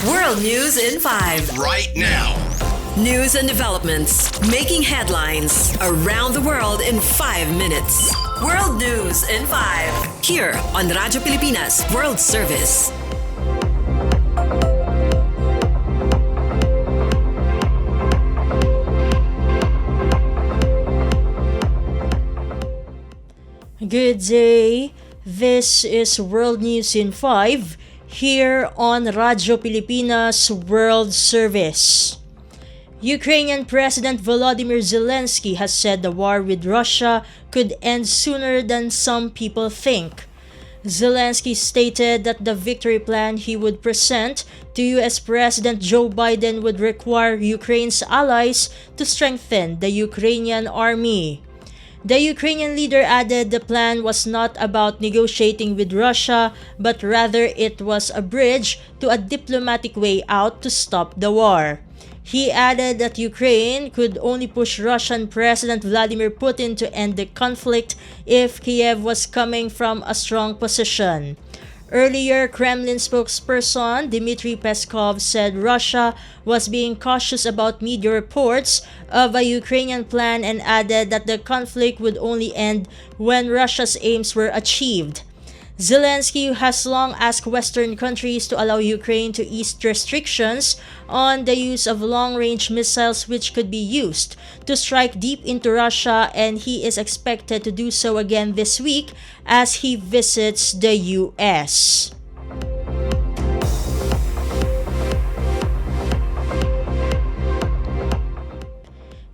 World News in 5. Right now. News and developments making headlines around the world in 5 minutes. World News in 5. Here on Radyo Pilipinas World Service. Good day. This is World News in 5 here on Radyo Pilipinas World Service. Ukrainian President Volodymyr Zelensky has said the war with Russia could end sooner than some people think. Zelensky stated that the victory plan he would present to US President Joe Biden would require Ukraine's allies to strengthen the Ukrainian army. The Ukrainian leader added the plan was not about negotiating with Russia, but rather it was a bridge to a diplomatic way out to stop the war. He added that Ukraine could only push Russian President Vladimir Putin to end the conflict if Kiev was coming from a strong position. Earlier, Kremlin spokesperson Dmitry Peskov said Russia was being cautious about media reports of a Ukrainian plan and added that the conflict would only end when Russia's aims were achieved. Zelensky has long asked Western countries to allow Ukraine to ease restrictions on the use of long-range missiles which could be used to strike deep into Russia, and he is expected to do so again this week as he visits the US.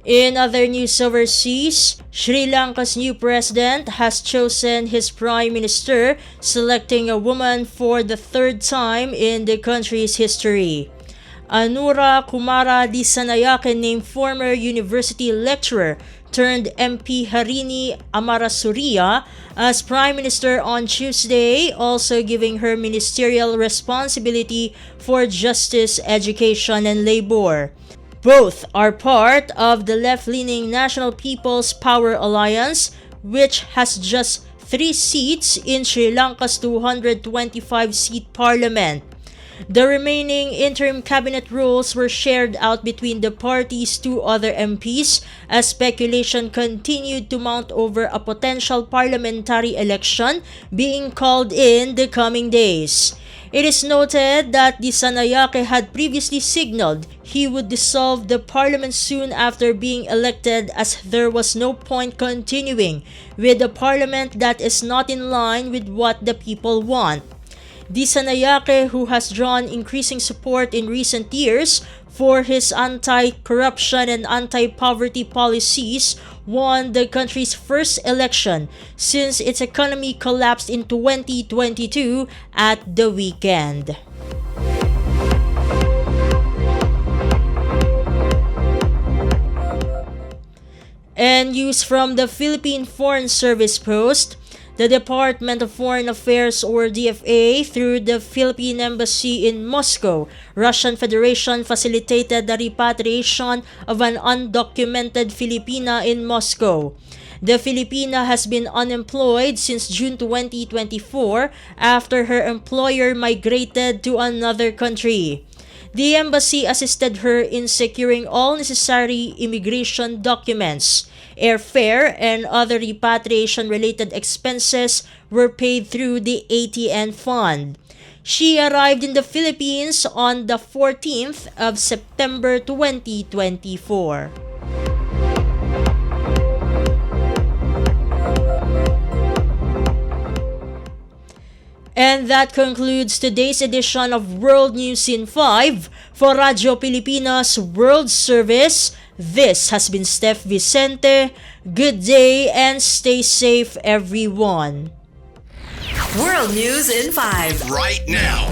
In other news overseas, Sri Lanka's new president has chosen his prime minister, selecting a woman for the third time in the country's history. Anura Kumara Dissanayake named former university lecturer turned MP Harini Amarasuriya as prime minister on Tuesday, also giving her ministerial responsibility for justice, education, and labor. Both are part of the left-leaning National People's Power Alliance, which has just 3 seats in Sri Lanka's 225-seat parliament. The remaining interim cabinet roles were shared out between the party's 2 other MPs as speculation continued to mount over a potential parliamentary election being called in the coming days. It is noted that Dissanayake had previously signaled he would dissolve the parliament soon after being elected, as there was no point continuing with a parliament that is not in line with what the people want. Dissanayake, who has drawn increasing support in recent years for his anti-corruption and anti-poverty policies, won the country's first election since its economy collapsed in 2022 at the weekend. And news from the Philippine Foreign Service Post. The Department of Foreign Affairs, or DFA, through the Philippine Embassy in Moscow, Russian Federation, facilitated the repatriation of an undocumented Filipina in Moscow. The Filipina has been unemployed since June 2024 after her employer migrated to another country. The embassy assisted her in securing all necessary immigration documents. Airfare and other repatriation-related expenses were paid through the ATN fund. She arrived in the Philippines on the 14th of September 2024. And that concludes today's edition of World News in 5 for Radyo Pilipinas World Service. This has been Steph Vicente. Good day and stay safe, everyone. World News in 5. Right now.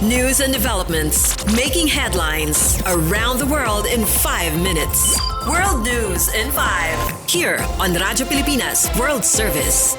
News and developments making headlines around the world in 5 minutes. World News in 5. Here on Radyo Pilipinas World Service.